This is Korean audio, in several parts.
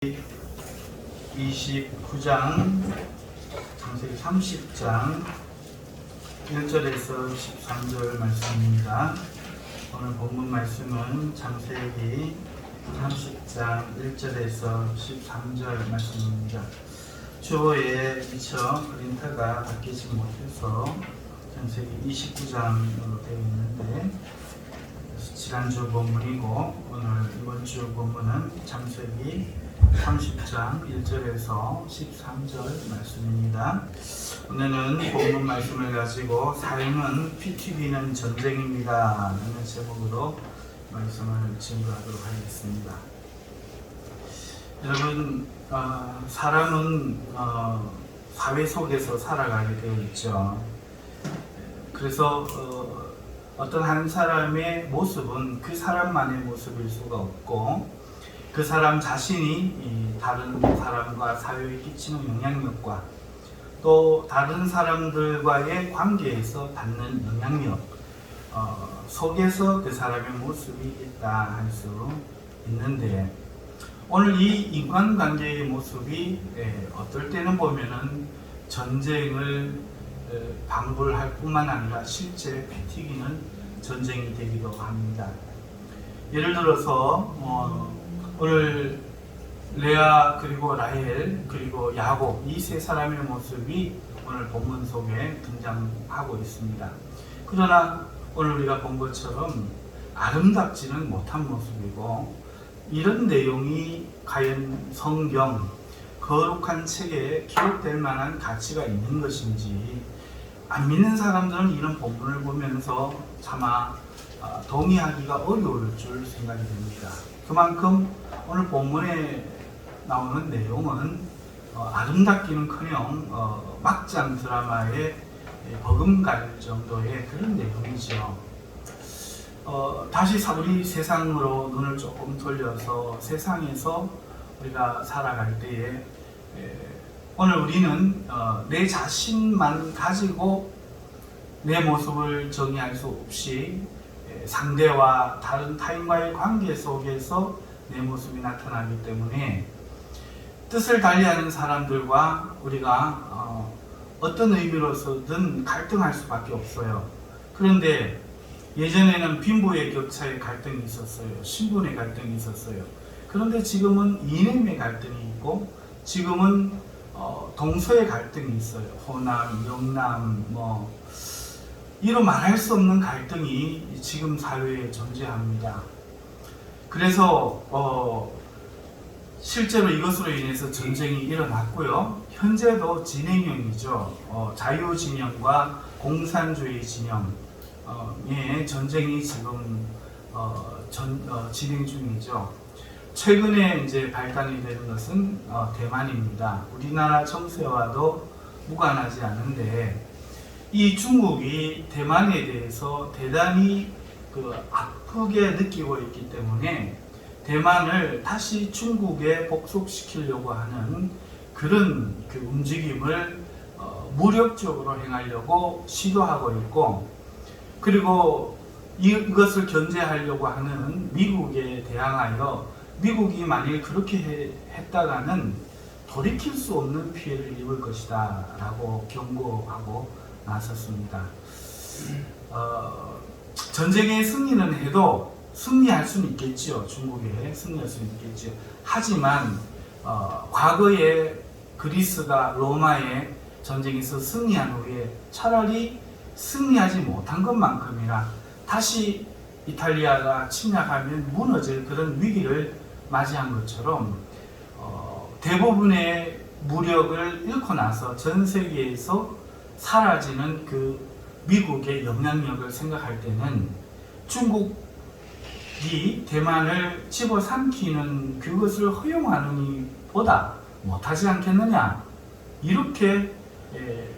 29장, 창세기 30장 1절에서 13절 말씀입니다. 오늘 본문 말씀은 창세기 30장 1절에서 13절 말씀입니다. 주어에 미처 프린터가 바뀌지 못해서 창세기 29장으로 되어 있는데, 지난주 본문이고 오늘 이번 주 본문은 창세기 30장 1절에서 13절 말씀입니다. 오늘은 본문 말씀을 가지고 삶은 피 튀기는 전쟁입니다 라는 제목으로 말씀을 증거하도록 하겠습니다. 여러분, 사람은 사회 속에서 살아가게 되어 있죠. 그래서 어떤 한 사람의 모습은 그 사람만의 모습일 수가 없고, 그 사람 자신이 다른 사람과 사회에 끼치는 영향력과 또 다른 사람들과의 관계에서 받는 영향력 속에서 그 사람의 모습이 있다 할 수 있는데, 오늘 이 인간관계의 모습이 어떨 때는 보면은 전쟁을 방불할 뿐만 아니라 실제 피 튀기는 전쟁이 되기도 합니다. 예를 들어서 오늘 레아 그리고 라헬 그리고 야곱, 이 세 사람의 모습이 오늘 본문 속에 등장하고 있습니다. 그러나 오늘 우리가 본 것처럼 아름답지는 못한 모습이고, 이런 내용이 과연 성경 거룩한 책에 기록될 만한 가치가 있는 것인지, 안 믿는 사람들은 이런 본문을 보면서 차마 동의하기가 어려울 줄 생각이 됩니다. 그만큼 오늘 본문에 나오는 내용은 아름답기는커녕 막장 드라마에 버금갈 정도의 그런 내용이죠. 다시 우리 세상으로 눈을 조금 돌려서 세상에서 우리가 살아갈 때에 오늘 우리는 내 자신만 가지고 내 모습을 정의할 수 없이 상대와 다른 타인과의 관계 속에서 내 모습이 나타나기 때문에 뜻을 달리하는 사람들과 우리가 어떤 의미로서든 갈등할 수밖에 없어요. 그런데 예전에는 빈부의 격차의 갈등이 있었어요. 신분의 갈등이 있었어요. 그런데 지금은 이념의 갈등이 있고, 지금은 동서의 갈등이 있어요. 호남, 영남, 이로 말할 수 없는 갈등이 지금 사회에 존재합니다. 그래서 실제로 이것으로 인해서 전쟁이 일어났고요. 현재도 진행형이죠. 자유 진영과 공산주의 진영의 전쟁이 지금 진행 중이죠. 최근에 이제 발단이 되는 것은 대만입니다. 우리나라 정세와도 무관하지 않은데, 이 중국이 대만에 대해서 대단히 아프게 느끼고 있기 때문에 대만을 다시 중국에 복속시키려고 하는 그런 움직임을 무력적으로 행하려고 시도하고 있고, 그리고 이것을 견제하려고 하는 미국에 대항하여 미국이 만일 그렇게 했다가는 돌이킬 수 없는 피해를 입을 것이다 라고 경고하고 나섰습니다. 전쟁에 승리는 해도 승리할 수는 있겠지요. 중국에 승리할 수는 있겠지요. 하지만 과거에 그리스가 로마의 전쟁에서 승리한 후에 차라리 승리하지 못한 것만큼이나 다시 이탈리아가 침략하면 무너질 그런 위기를 맞이한 것처럼 대부분의 무력을 잃고 나서 전 세계에서 사라지는 그 미국의 영향력을 생각할 때는 중국이 대만을 집어삼키는 그것을 허용하는 이보다 못하지 않겠느냐, 이렇게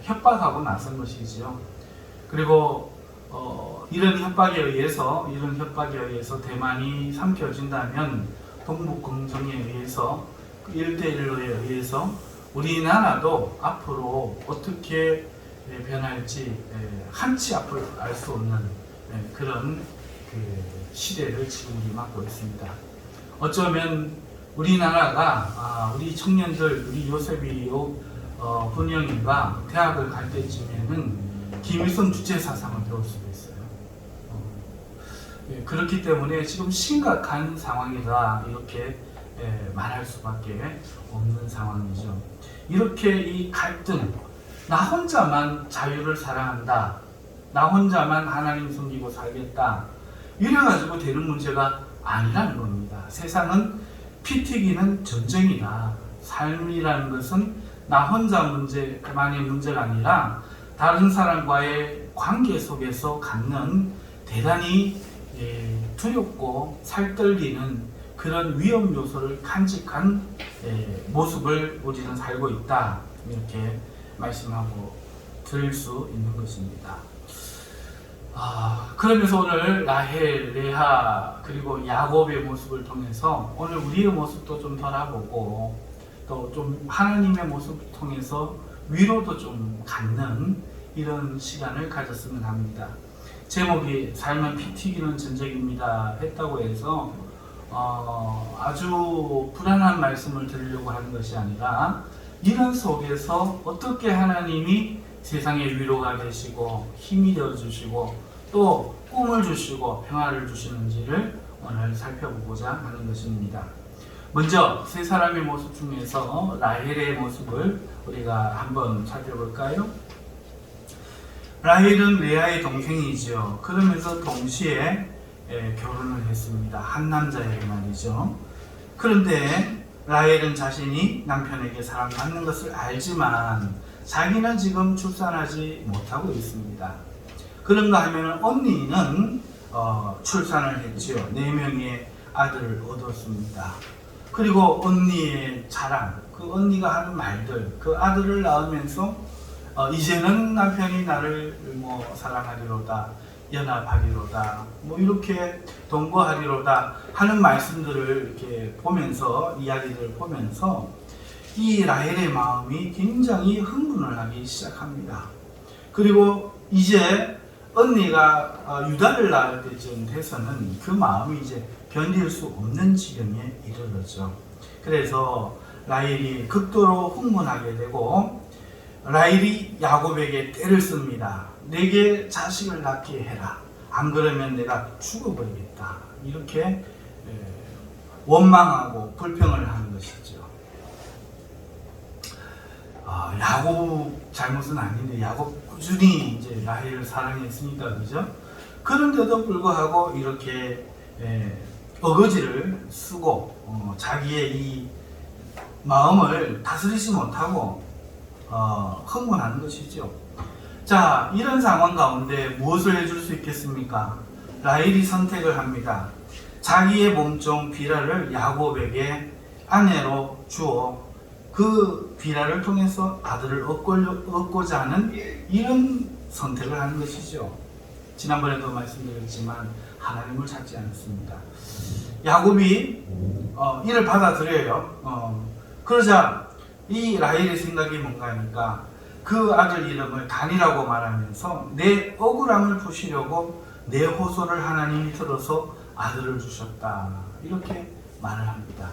협박하고 나선 것이지요. 그리고 이런 협박에 의해서 대만이 삼켜진다면 동북공정에 의해서 1대1로에 의해서 우리나라도 앞으로 어떻게 변할지 한치 앞을 알 수 없는 그런 시대를 지금 맞고 있습니다. 어쩌면 우리나라가 우리 청년들, 우리 요셉이 분영이가 대학을 갈 때쯤에는 김일성 주체 사상을 배울 수도 있어요. 예, 그렇기 때문에 지금 심각한 상황이다 이렇게 말할 수밖에 없는 상황이죠. 이렇게 이 갈등, 나 혼자만 자유를 사랑한다, 나 혼자만 하나님 섬기고 살겠다, 이래가지고 되는 문제가 아니라는 겁니다. 세상은 피 튀기는 전쟁이다. 삶이라는 것은 나 혼자만의 문제가 아니라 다른 사람과의 관계 속에서 갖는 대단히 두렵고 살떨리는 그런 위험 요소를 간직한 모습을 우리는 살고 있다. 이렇게 말씀하고 들을 수 있는 것입니다. 그러면서 오늘 라헬, 레아 그리고 야곱의 모습을 통해서 오늘 우리의 모습도 좀 돌아보고 또 좀 하나님의 모습을 통해서 위로도 좀 갖는 이런 시간을 가졌으면 합니다. 제목이 삶은 피 튀기는 전쟁입니다 했다고 해서 아주 불안한 말씀을 드리려고 하는 것이 아니라 이런 속에서 어떻게 하나님이 세상에 위로가 되시고 힘이 되어주시고 또 꿈을 주시고 평화를 주시는지를 오늘 살펴보고자 하는 것입니다. 먼저 세 사람의 모습 중에서 라헬의 모습을 우리가 한번 살펴볼까요? 라헬은 레아의 동생이죠. 그러면서 동시에 결혼을 했습니다. 한 남자에게 말이죠. 그런데 라헬은 자신이 남편에게 사랑받는 것을 알지만 자기는 지금 출산하지 못하고 있습니다. 그런가 하면 언니는 출산을 했죠. 4명의 아들을 얻었습니다. 그리고 언니의 자랑, 그 언니가 하는 말들, 그 아들을 낳으면서 이제는 남편이 나를 사랑하리로다, 연합하리로다, 이렇게 동거하리로다 하는 말씀들을 이렇게 보면서, 이야기들을 보면서 이 라헬의 마음이 굉장히 흥분을 하기 시작합니다. 그리고 이제 언니가 유다를 낳을 때쯤 돼서는 그 마음이 이제 견딜 수 없는 지경에 이르렀죠. 그래서 라헬이 극도로 흥분하게 되고 라헬이 야곱에게 떼를 씁니다. 내게 자식을 낳게 해라. 안 그러면 내가 죽어버리겠다. 이렇게 원망하고 불평을 하는 것이죠. 야곱 잘못은 아닌데 야곱 꾸준히 이제 라헬을 사랑했으니까 그죠? 그런데도 불구하고 이렇게 어거지를 쓰고 자기의 이 마음을 다스리지 못하고 흥분하는 것이죠. 자, 이런 상황 가운데 무엇을 해줄 수 있겠습니까? 라헬이 선택을 합니다. 자기의 몸종 비라를 야곱에게 아내로 주어 그 비라를 통해서 아들을 얻고자 하는 이런 선택을 하는 것이죠. 지난번에도 말씀드렸지만 하나님을 찾지 않았습니다. 야곱이 이를 받아들여요. 그러자 이 라헬의 생각이 뭔가 하니까 그 아들 이름을 단이라고 말하면서 내 억울함을 푸시려고 내 호소를 하나님이 들어서 아들을 주셨다. 이렇게 말을 합니다.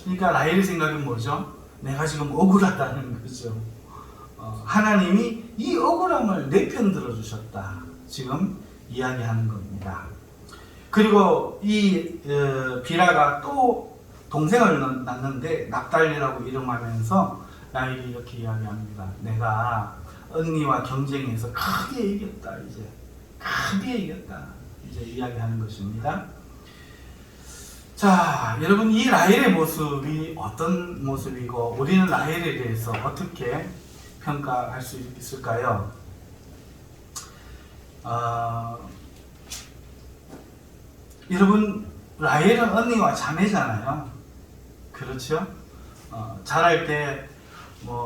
그러니까 라헬의 생각은 뭐죠? 내가 지금 억울하다는 거죠. 하나님이 이 억울함을 내 편 들어주셨다. 지금 이야기하는 겁니다. 그리고 이 비라가 또 동생을 낳는데 납달리라고 이름하면서 라헬이 이렇게 이야기합니다. 내가 언니와 경쟁해서 크게 이겼다. 이제 이야기하는 것입니다. 자, 여러분 이 라헬의 모습이 어떤 모습이고 우리는 라헬에 대해서 어떻게 평가할 수 있을까요? 여러분 라헬은 언니와 자매잖아요. 그렇죠? 자랄 때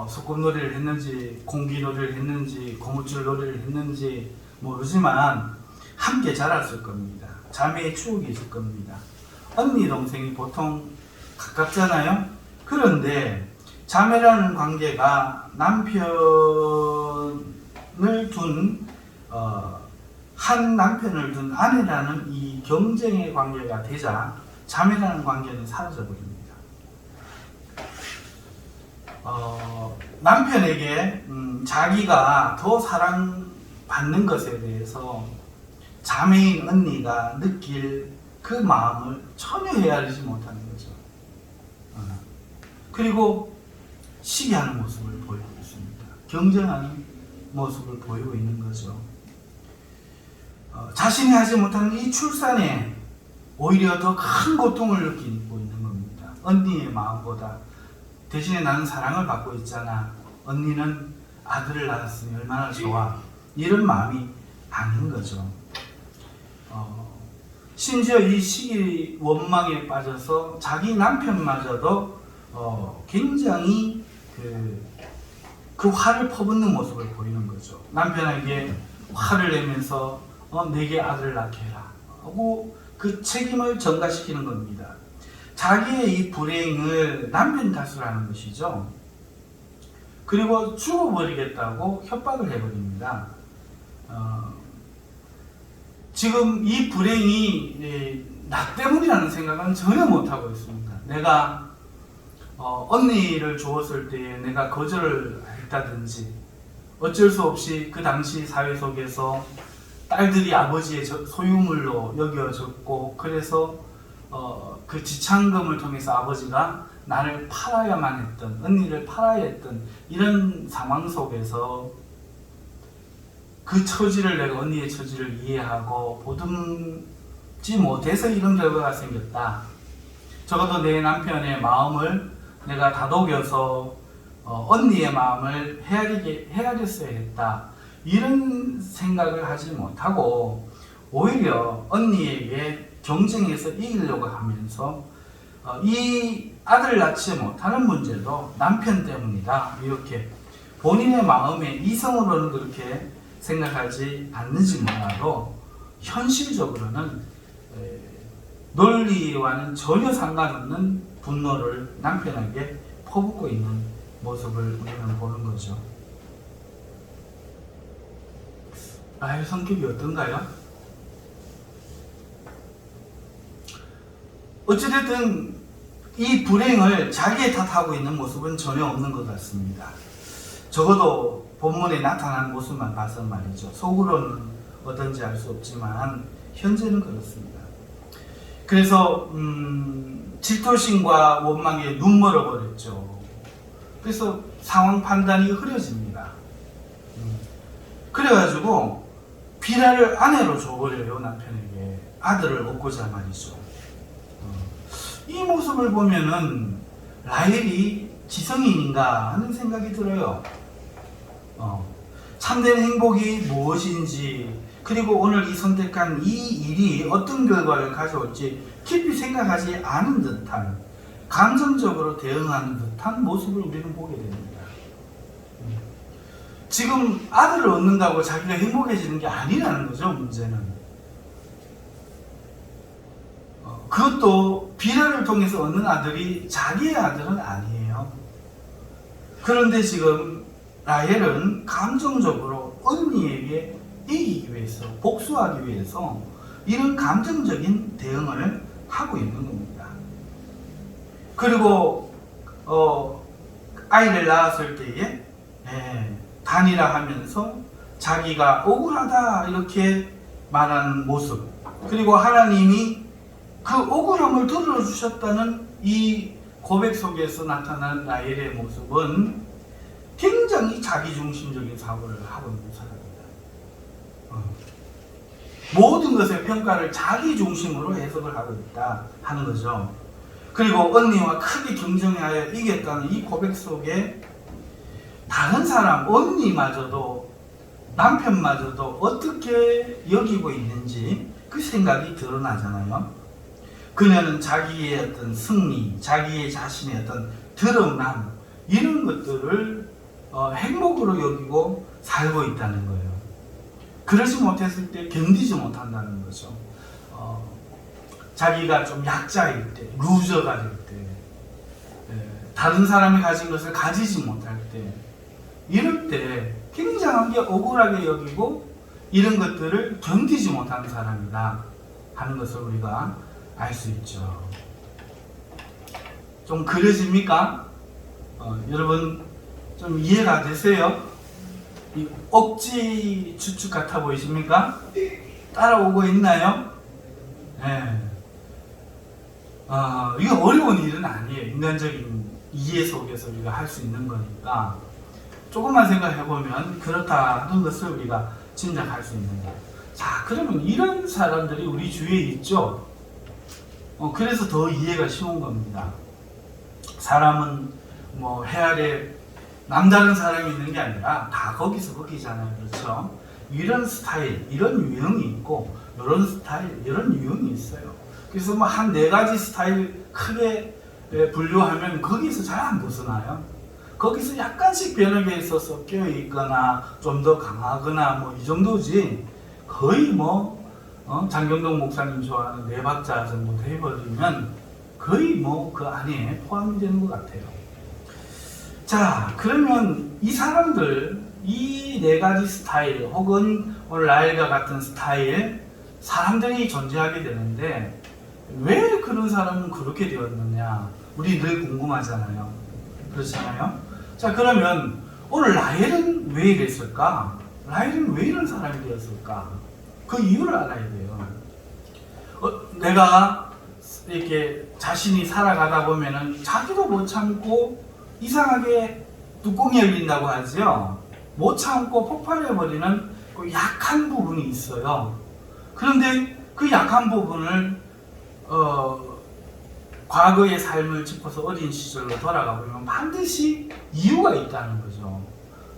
소꿉놀이를 했는지 공기놀이를 했는지 고무줄 놀이를 했는지 모르지만 함께 자랐을 겁니다. 자매의 추억이 있을 겁니다. 언니 동생이 보통 가깝잖아요. 그런데 자매라는 관계가 남편을 둔 한 남편을 둔 아내라는 이 경쟁의 관계가 되자 자매라는 관계는 사라져 버립니다. 남편에게 자기가 더 사랑받는 것에 대해서 자매인 언니가 느낄 그 마음을 전혀 헤아리지 못하는 거죠. 그리고 시기하는 모습을 보이고 있습니다. 경쟁하는 모습을 보이고 있는 거죠. 자신이 하지 못하는 이 출산에 오히려 더 큰 고통을 느끼고 있는 겁니다. 언니의 마음보다. 대신에 나는 사랑을 받고 있잖아. 언니는 아들을 낳았으니 얼마나 좋아. 이런 마음이 아닌 거죠. 심지어 이 시기 원망에 빠져서 자기 남편마저도 굉장히 그 화를 퍼붓는 모습을 보이는 거죠. 남편에게 화를 내면서 내게 아들을 낳게 해라 하고 그 책임을 전가시키는 겁니다. 자기의 이 불행을 남편 탓을 하는 것이죠. 그리고 죽어버리겠다고 협박을 해버립니다. 지금 이 불행이 나 때문이라는 생각은 전혀 못하고 있습니다. 내가 언니를 주었을 때에 내가 거절을 했다든지 어쩔 수 없이 그 당시 사회 속에서 딸들이 아버지의 소유물로 여겨졌고 그래서 그 지참금을 통해서 아버지가 나를 팔아야만 했던, 언니를 팔아야 했던 이런 상황 속에서 그 처지를 내가 언니의 처지를 이해하고 보듬지 못해서 이런 결과가 생겼다. 적어도 내 남편의 마음을 내가 다독여서 언니의 마음을 헤아렸어야 했다. 이런 생각을 하지 못하고 오히려 언니에게 경쟁해서 이기려고 하면서 이 아들을 낳지 못하는 문제도 남편 때문이다. 이렇게 본인의 마음에 이성으로는 그렇게 생각하지 않는지 몰라도 현실적으로는 논리와는 전혀 상관없는 분노를 남편에게 퍼붓고 있는 모습을 우리는 보는 거죠. 나의 성격이 어떤가요? 어찌됐든 이 불행을 자기의 탓하고 있는 모습은 전혀 없는 것 같습니다. 적어도 본문에 나타난 모습만 봐서 말이죠. 속으로는 어떤지 알 수 없지만 현재는 그렇습니다. 그래서 질투심과 원망에 눈멀어 버렸죠. 그래서 상황 판단이 흐려집니다. 그래가지고 비라를 아내로 줘버려요. 남편에게 아들을 얻고자 말이죠. 이 모습을 보면은 라헬이 지성인인가 하는 생각이 들어요. 참된 행복이 무엇인지, 그리고 오늘 이 선택한 이 일이 어떤 결과를 가져올지 깊이 생각하지 않은 듯한, 감정적으로 대응하는 듯한 모습을 우리는 보게 됩니다. 지금 아들을 얻는다고 자기가 행복해지는 게 아니라는 거죠. 문제는 그것도 비라를 통해서 얻는 아들이 자기의 아들은 아니에요. 그런데 지금 라헬은 감정적으로 언니에게 이기기 위해서, 복수하기 위해서 이런 감정적인 대응을 하고 있는 겁니다. 그리고 아이를 낳았을 때에 단이라 하면서 자기가 억울하다 이렇게 말하는 모습, 그리고 하나님이 그 억울함을 들어주셨다는 이 고백 속에서 나타난 라헬의 모습은 굉장히 자기중심적인 사고를 하고 있는 사람입니다. 모든 것의 평가를 자기중심으로 해석을 하고 있다 하는 거죠. 그리고 언니와 크게 경쟁하여 이겼다는 이 고백 속에 다른 사람, 언니마저도 남편마저도 어떻게 여기고 있는지 그 생각이 드러나잖아요. 그녀는 자기의 어떤 승리, 자기의 자신의 어떤 드러남, 이런 것들을 행복으로 여기고 살고 있다는 거예요. 그러지 못했을 때 견디지 못한다는 거죠. 자기가 좀 약자일 때, 루저가 될 때, 다른 사람이 가진 것을 가지지 못할 때, 이럴 때 굉장하게 억울하게 여기고 이런 것들을 견디지 못하는 사람이다 하는 것을 우리가 알 수 있죠. 좀 그려집니까? 여러분 좀 이해가 되세요? 이 억지 추측 같아 보이십니까? 따라오고 있나요? 네. 이거 어려운 일은 아니에요. 인간적인 이해 속에서 우리가 할 수 있는 거니까 조금만 생각해보면 그렇다 하는 것을 우리가 짐작할 수 있는 거예요. 자, 그러면 이런 사람들이 우리 주위에 있죠? 그래서 더 이해가 쉬운 겁니다. 사람은 뭐 해아래 남다른 사람이 있는 게 아니라 다 거기서 거기잖아요. 그렇죠? 이런 스타일, 이런 유형이 있고 이런 스타일, 이런 유형이 있어요. 그래서 뭐 한 4가지 스타일 크게 분류하면 거기서 잘 안 벗어나요. 거기서 약간씩 변하게 있어서 껴있거나 좀 더 강하거나 뭐 이 정도지 거의 뭐 장경동 목사님 좋아하는 4박자 정도 돼버리면 거의 뭐 그 안에 포함이 되는 것 같아요. 자, 그러면 이 사람들, 이 4가지 스타일 혹은 오늘 라헬과 같은 스타일 사람들이 존재하게 되는데 왜 그런 사람은 그렇게 되었느냐 우리 늘 궁금하잖아요. 그렇잖아요. 자, 그러면 오늘 라헬은 왜 이랬을까? 라헬은 왜 이런 사람이 되었을까? 그 이유를 알아야 돼요. 내가 이렇게 자신이 살아가다 보면은 자기도 못 참고 이상하게 뚜껑이 열린다고 하죠. 못 참고 폭발해버리는 그 약한 부분이 있어요. 그런데 그 약한 부분을 과거의 삶을 짚어서 어린 시절로 돌아가 보면 반드시 이유가 있다는 거죠.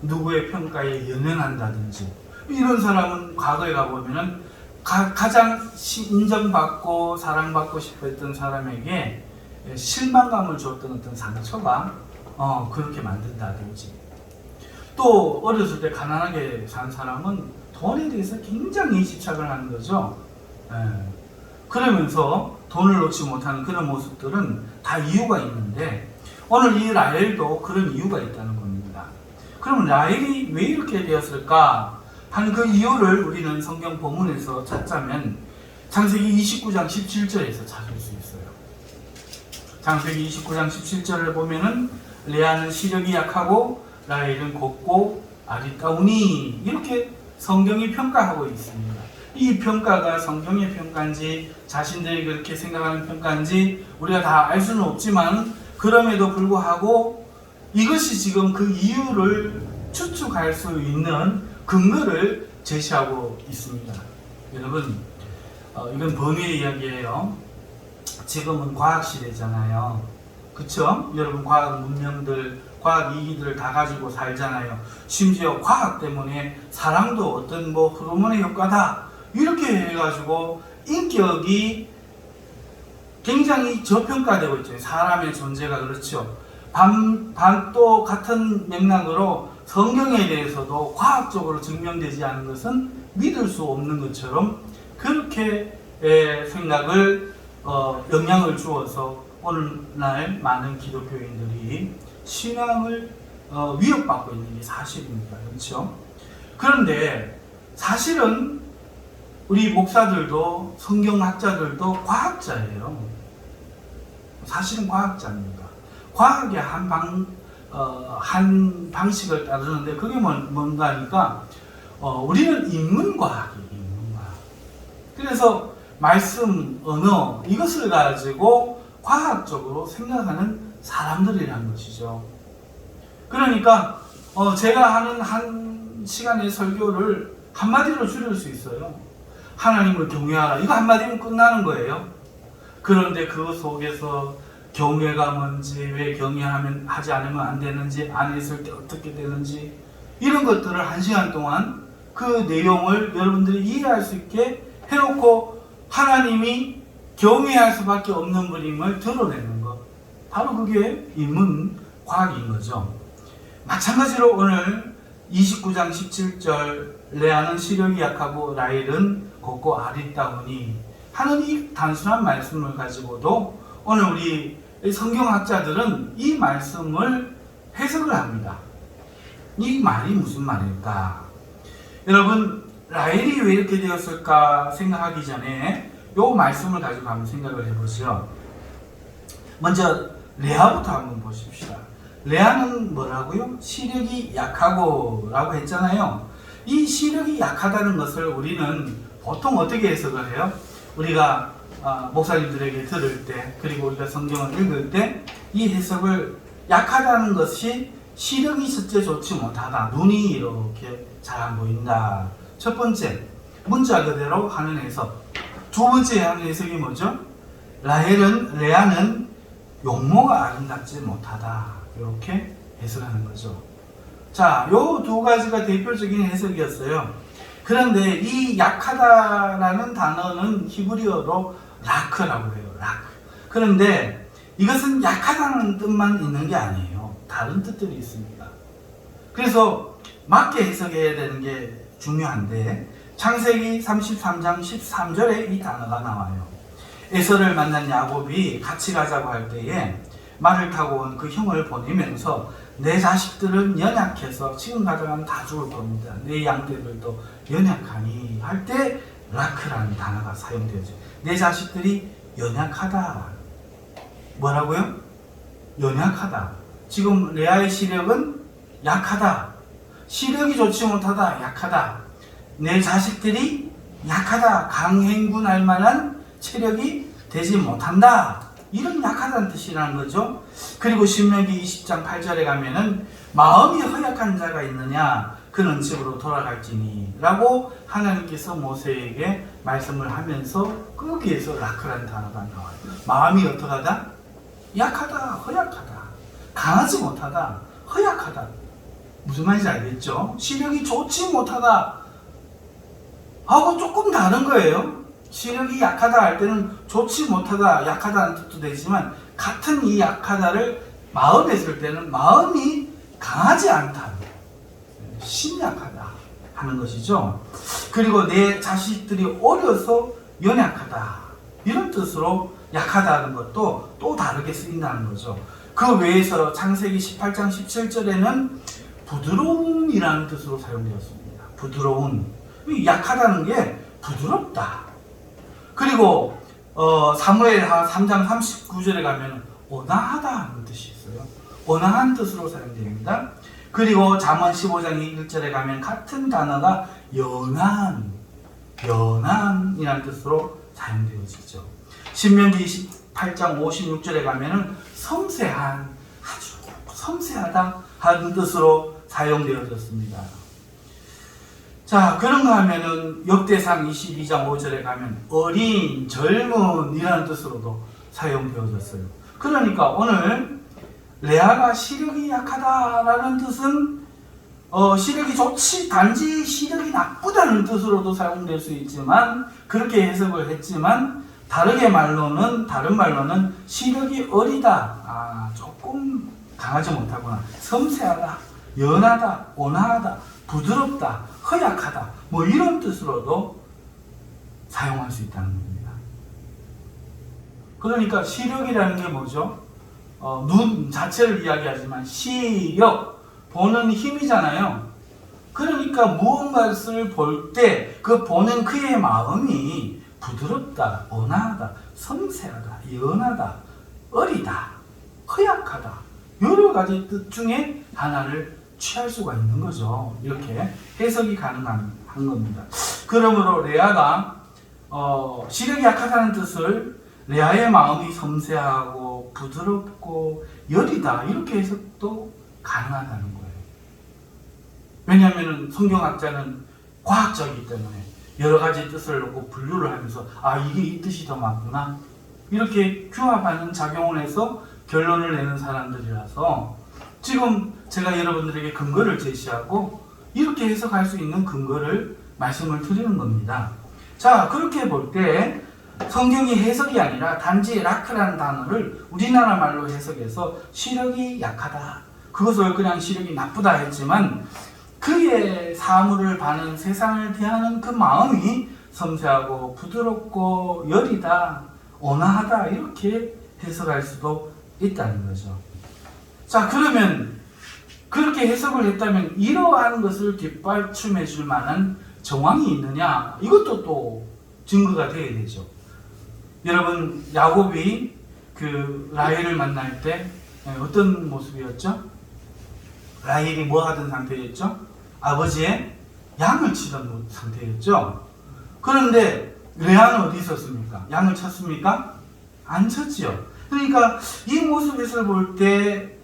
누구의 평가에 연연한다든지 이런 사람은 과거에 가보면은 가장 인정받고 사랑받고 싶어 했던 사람에게 실망감을 줬던 어떤 상처가 그렇게 만든다든지 또 어렸을 때 가난하게 산 사람은 돈에 대해서 굉장히 집착을 하는 거죠. 그러면서 돈을 놓지 못하는 그런 모습들은 다 이유가 있는데 오늘 이 라헬도 그런 이유가 있다는 겁니다. 그럼 라헬이 왜 이렇게 되었을까 하는 그 이유를 우리는 성경 본문에서 찾자면 창세기 29장 17절에서 찾을 수 있어요. 창세기 29장 17절을 보면은 레아는 시력이 약하고 라헬은 곱고 아리따우니 이렇게 성경이 평가하고 있습니다. 이 평가가 성경의 평가인지 자신들이 그렇게 생각하는 평가인지 우리가 다 알 수는 없지만 그럼에도 불구하고 이것이 지금 그 이유를 추측할 수 있는 근거를 제시하고 있습니다. 여러분, 이건 번외의 이야기예요. 지금은 과학시대잖아요. 그쵸? 여러분 과학 문명들, 과학 이기들을 다 가지고 살잖아요. 심지어 과학 때문에 사랑도 어떤 뭐 호르몬의 효과다 이렇게 해가지고 인격이 굉장히 저평가되고 있죠. 사람의 존재가 그렇죠. 또 같은 맥락으로 성경에 대해서도 과학적으로 증명되지 않은 것은 믿을 수 없는 것처럼 그렇게 생각을 영향을 주어서 오늘날 많은 기독교인들이 신앙을 위협받고 있는 게 사실입니다. 그렇죠? 그런데 사실은 우리 목사들도 성경학자들도 과학자예요. 사실은 과학자입니다. 과학의 한 방식을 따르는데 그게 뭔가 하니까 우리는 인문과학이에요. 인문과학. 그래서 말씀, 언어 이것을 가지고 과학적으로 생각하는 사람들이라는 것이죠. 그러니까 제가 하는 한 시간의 설교를 한마디로 줄일 수 있어요. 하나님을 경외하라. 이거 한마디면 끝나는 거예요. 그런데 그 속에서 경외가 뭔지, 왜 경외하면 하지 않으면 안 되는지, 안 했을 때 어떻게 되는지 이런 것들을 한 시간 동안 그 내용을 여러분들이 이해할 수 있게 해놓고 하나님이 경외할 수밖에 없는 분임을 드러내는 것. 바로 그게 인문과학인 거죠. 마찬가지로 오늘 29장 17절 레아는 시력이 약하고 라헬은 곱고 아리따우니 하는 이 단순한 말씀을 가지고도 오늘 우리 성경학자들은 이 말씀을 해석을 합니다. 이 말이 무슨 말일까? 여러분, 라헬이 왜 이렇게 되었을까 생각하기 전에 이 말씀을 가지고 한번 생각을 해보죠. 먼저 레아부터 한번 보십시다. 레아는 뭐라고요? 시력이 약하고 라고 했잖아요. 이 시력이 약하다는 것을 우리는 보통 어떻게 해석을 해요? 우리가 목사님들에게 들을 때, 그리고 우리가 성경을 읽을 때 이 해석을 약하다는 것이 시력이 첫째 좋지 못하다, 눈이 이렇게 잘 안 보인다. 첫 번째, 문자 그대로 하는 해석. 두 번째 하는 해석이 뭐죠? 레아는 용모가 아름답지 못하다. 이렇게 해석하는 거죠. 자, 요 두 가지가 대표적인 해석이었어요. 그런데 이 약하다라는 단어는 히브리어로 라크라고 해요. 라크. 그런데 이것은 약하다는 뜻만 있는 게 아니에요. 다른 뜻들이 있습니다. 그래서 맞게 해석해야 되는 게 중요한데, 창세기 33장 13절에 이 단어가 나와요. 에서를 만난 야곱이 같이 가자고 할 때에 말을 타고 온 그 형을 보내면서 내 자식들은 연약해서 지금 가져가면 다 죽을 겁니다. 내 양떼들도 연약하니 할 때 라크라는 단어가 사용되죠. 내 자식들이 연약하다. 뭐라고요? 연약하다. 지금 레아의 시력은 약하다. 시력이 좋지 못하다. 약하다. 내 자식들이 약하다. 강행군할 만한 체력이 되지 못한다. 이런 약하다는 뜻이라는 거죠. 그리고 신명기 20장 8절에 가면은 마음이 허약한 자가 있느냐 그는 집으로 돌아갈지니 라고 하나님께서 모세에게 말씀을 하면서 거기에서 라크라는 단어가 나와요. 마음이 어떡하다? 약하다, 허약하다, 강하지 못하다, 허약하다. 무슨 말인지 알겠죠? 시력이 좋지 못하다 하고 조금 다른 거예요. 시력이 약하다 할 때는 좋지 못하다, 약하다는 뜻도 되지만 같은 이 약하다를 마음에 쓸 때는 마음이 강하지 않다, 심약하다 하는 것이죠. 그리고 내 자식들이 어려서 연약하다 이런 뜻으로 약하다는 것도 또 다르게 쓰인다는 거죠. 그 외에서 창세기 18장 17절에는 부드러움이라는 뜻으로 사용되었습니다. 부드러운. 약하다는 게 부드럽다. 그리고 사무엘하 3장 39절에 가면 온화하다 하는 뜻이 있어요. 온화한 뜻으로 사용됩니다. 그리고 잠언 15장 1절에 가면 같은 단어가 연한이라는 뜻으로 사용되어지죠. 신명기 28장 56절에 가면은 섬세한, 아주 섬세하다 하는 뜻으로 사용되어졌습니다. 자, 그런가 하면은 역대상 22장 5절에 가면 어린, 젊은 이라는 뜻으로도 사용되어졌어요. 그러니까 오늘 레아가 시력이 약하다라는 뜻은 시력이 좋지, 단지 시력이 나쁘다는 뜻으로도 사용될 수 있지만, 그렇게 해석을 했지만 다른 말로는 시력이 어리다, 조금 강하지 못하거나 섬세하다, 연하다, 온화하다, 부드럽다, 허약하다, 뭐 이런 뜻으로도 사용할 수 있다는 겁니다. 그러니까 시력이라는 게 뭐죠? 눈 자체를 이야기하지만 시력, 보는 힘이잖아요. 그러니까 무언가를 볼 때 그 보는 그의 마음이 부드럽다, 온화하다, 섬세하다, 연하다, 어리다, 허약하다, 여러 가지 뜻 중에 하나를 취할 수가 있는 거죠. 이렇게 해석이 가능한 겁니다. 그러므로 레아가 시력이 약하다는 뜻을 레아의 마음이 섬세하고 부드럽고 여리다, 이렇게 해석도 가능하다는 거예요. 왜냐하면 성경학자는 과학적이기 때문에 여러 가지 뜻을 놓고 분류를 하면서 이게 이 뜻이 더 맞구나, 이렇게 규합하는 작용을 해서 결론을 내는 사람들이라서 지금 제가 여러분들에게 근거를 제시하고 이렇게 해석할 수 있는 근거를 말씀을 드리는 겁니다. 자, 그렇게 볼 때 성경이 해석이 아니라 단지 라크라는 단어를 우리나라 말로 해석해서 시력이 약하다, 그것을 그냥 시력이 나쁘다 했지만 그의 사물을 봐는 세상을 대하는 그 마음이 섬세하고 부드럽고 여리다, 온화하다, 이렇게 해석할 수도 있다는 거죠. 자, 그러면 그렇게 해석을 했다면 이러한 것을 뒷받침해 줄 만한 정황이 있느냐, 이것도 또 증거가 되어야 되죠. 여러분, 야곱이 그 라헬을 만날 때 어떤 모습이었죠? 라헬이 뭐 하던 상태였죠? 아버지의 양을 치던 상태였죠. 그런데 레아는 어디 있었습니까? 양을 쳤습니까? 안 쳤지요. 그러니까 이 모습에서 볼 때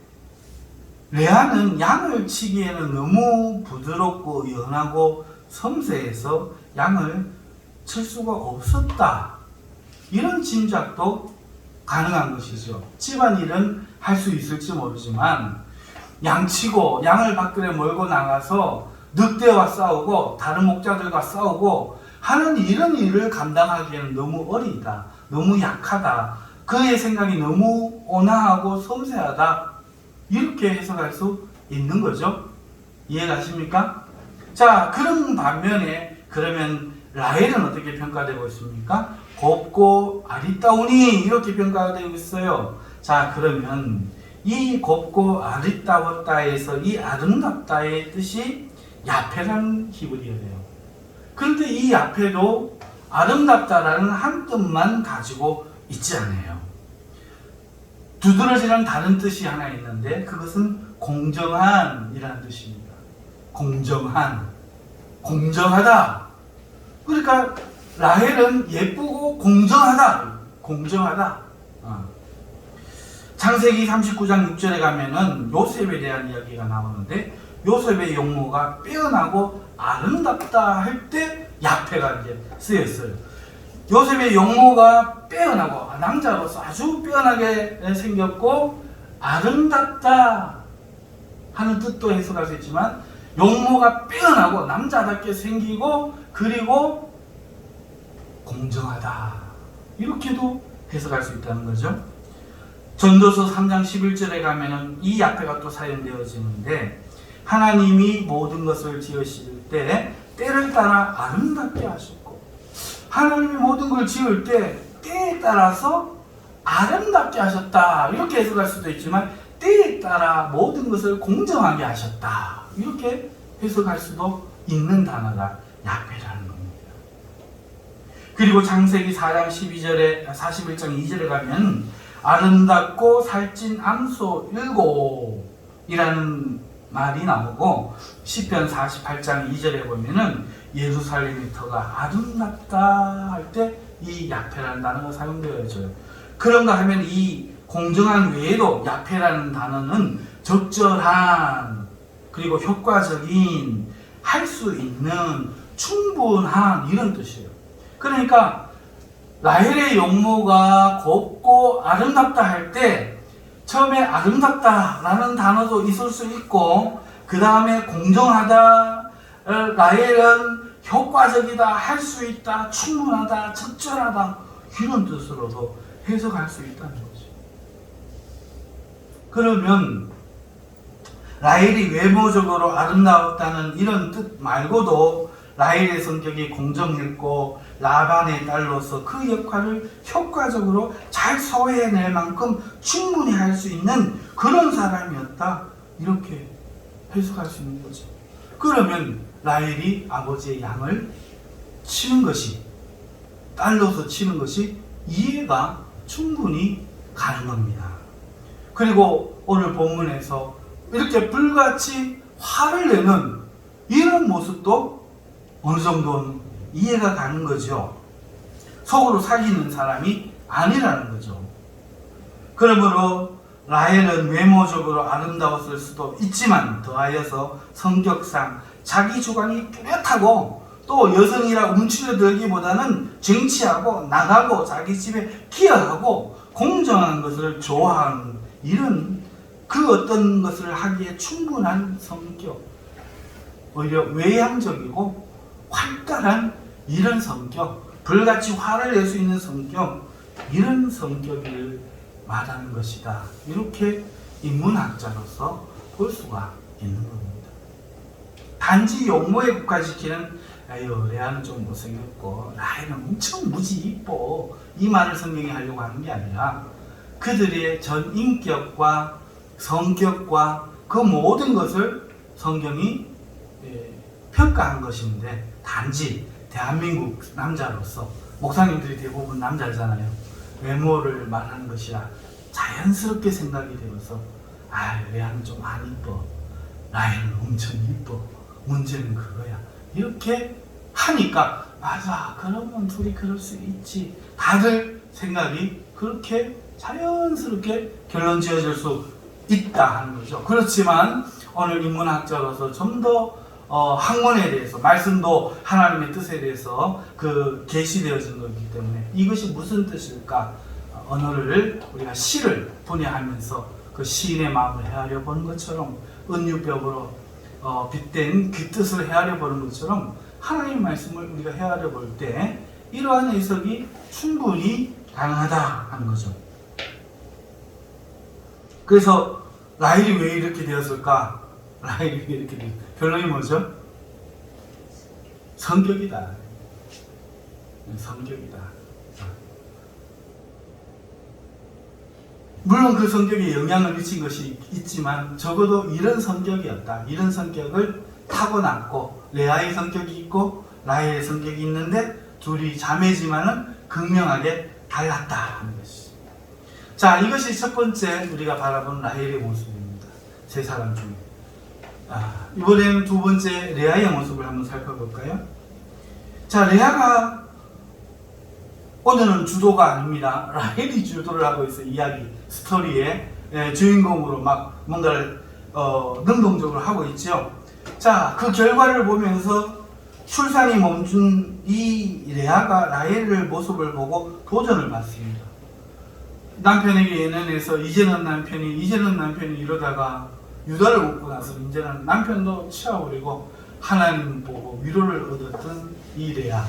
레아는 양을 치기에는 너무 부드럽고 연하고 섬세해서 양을 칠 수가 없었다. 이런 짐작도 가능한 것이죠. 집안일은 할 수 있을지 모르지만 양치고 양을 밖으로 몰고 나가서 늑대와 싸우고 다른 목자들과 싸우고 하는 이런 일을 감당하기에는 너무 어리다. 너무 약하다. 그의 생각이 너무 온화하고 섬세하다. 이렇게 해석할 수 있는 거죠. 이해가십니까? 자, 그런 반면에 그러면 라헬은 어떻게 평가되고 있습니까? 곱고 아리따우니 이렇게 평가되고 있어요. 자, 그러면 이 곱고 아리따웠다에서 이 아름답다의 뜻이 야페라는 히브리어예요. 그런데 이 야페도 아름답다라는 한 뜻만 가지고 있지 않아요. 두드러지는 다른 뜻이 하나 있는데 그것은 공정한이라는 뜻입니다. 공정한, 공정하다. 그러니까 라헬은 예쁘고 공정하다. 공정하다. 창세기 39장 6절에 가면은 요셉에 대한 이야기가 나오는데 요셉의 용모가 빼어나고 아름답다 할 때 야페가 이제 쓰였어요. 요셉의 용모가 빼어나고 남자로서 아주 빼어나게 생겼고 아름답다 하는 뜻도 해석할 수 있지만 용모가 빼어나고 남자답게 생기고 그리고 공정하다 이렇게도 해석할 수 있다는 거죠. 전도서 3장 11절에 가면은 이 야페가 또 사용되어지는데 하나님이 모든 것을 지으실 때 때를 따라 아름답게 하셨고 하나님이 모든 걸 지을 때 때에 따라서 아름답게 하셨다 이렇게 해석할 수도 있지만 때에 따라 모든 것을 공정하게 하셨다 이렇게 해석할 수도 있는 단어가 야페라는 겁니다. 그리고 창세기 4장 12절에 41장 2절에 가면 아름답고 살찐 암소 7이라는 말이 나오고 시편 48장 2절에 보면은 예루살렘의 터가 아름답다 할 때 이 야페라는 단어가 사용되어져요. 그런가 하면 이 공정한 외에도 야페라는 단어는 적절한 그리고 효과적인 할 수 있는 충분한 이런 뜻이에요. 그러니까 라헬의 용모가 곱고 아름답다 할 때 처음에 아름답다라는 단어도 있을 수 있고 그 다음에 공정하다, 라헬은 효과적이다, 할 수 있다, 충분하다, 적절하다 이런 뜻으로도 해석할 수 있다는 거죠. 그러면 라헬이 외모적으로 아름다웠다는 이런 뜻 말고도 라헬의 성격이 공정했고 라반의 딸로서 그 역할을 효과적으로 잘 소화해낼 만큼 충분히 할 수 있는 그런 사람이었다 이렇게 해석할 수 있는 거죠. 그러면 라헬이 아버지의 양을 치는 것이 딸로서 치는 것이 이해가 충분히 가는 겁니다. 그리고 오늘 본문에서 이렇게 불같이 화를 내는 이런 모습도 어느 정도는 이해가 가는 거죠. 속으로 사귀는 사람이 아니라는 거죠. 그러므로 라헬은 외모적으로 아름다웠을 수도 있지만 더하여서 성격상 자기 주관이 뚜렷하고 또 여성이라 움츠러들기보다는 정치하고 나가고 자기 집에 기여하고 공정한 것을 좋아하는 이런 그 어떤 것을 하기에 충분한 성격, 오히려 외향적이고 활달한 이런 성격, 불같이 화를 낼 수 있는 성격, 이런 성격을 말하는 것이다. 이렇게 인문학자로서 볼 수가 있는 겁니다. 단지 용모에 국한시키는 레아는 좀 못생겼고 라헬은 엄청 무지 이뻐 이 말을 성경이 하려고 하는 게 아니라 그들의 전 인격과 성격과 그 모든 것을 성경이 평가한 것인데 단지 대한민국 남자로서 목사님들이 대부분 남자잖아요. 외모를 말하는 것이라 자연스럽게 생각이 되어서 레아는 좀 안 이뻐 라헬은 엄청 이뻐. 문제는 그거야. 이렇게 하니까 맞아. 그러면 둘이 그럴 수 있지. 다들 생각이 그렇게 자연스럽게 결론 지어질 수 있다 하는 거죠. 그렇지만 오늘 인문학자로서 좀 더 학문에 대해서 말씀도 하나님의 뜻에 대해서 그 계시되어진 거기 때문에 이것이 무슨 뜻일까? 언어를 우리가 시를 분야하면서 그 시인의 마음을 헤아려 보는 것처럼 은유벽으로 빗댄 그 뜻을 헤아려 보는 것처럼 하나님의 말씀을 우리가 헤아려 볼 때 이러한 해석이 충분히 가능하다 하는 거죠. 그래서 라헬이 왜 이렇게 되었을까? 라헬이 왜 이렇게 되었을까? 결론이 뭐죠? 성격이다. 성격이다. 물론 그 성격에 영향을 미친 것이 있지만 적어도 이런 성격이었다. 이런 성격을 타고났고 레아의 성격이 있고 라헬의 성격이 있는데 둘이 자매지만은 극명하게 달랐다 하는 것이죠. 자, 이것이 첫 번째 우리가 바라보는 라헬의 모습입니다. 세 사람 중에. 이번에는 두 번째 레아의 모습을 한번 살펴볼까요? 자, 레아가 오늘은 주도가 아닙니다. 라헬이 주도를 하고 있어요. 이야기, 스토리의 주인공으로 막 뭔가를 능동적으로 하고 있죠. 자, 그 결과를 보면서 출산이 멈춘 이 레아가 라헬의 모습을 보고 도전을 받습니다. 남편에게 예언해서 이제는 남편이 이러다가 유다를 먹고 나서 이제는 남편도 치워버리고 하나님 보고 위로를 얻었던 이 레아.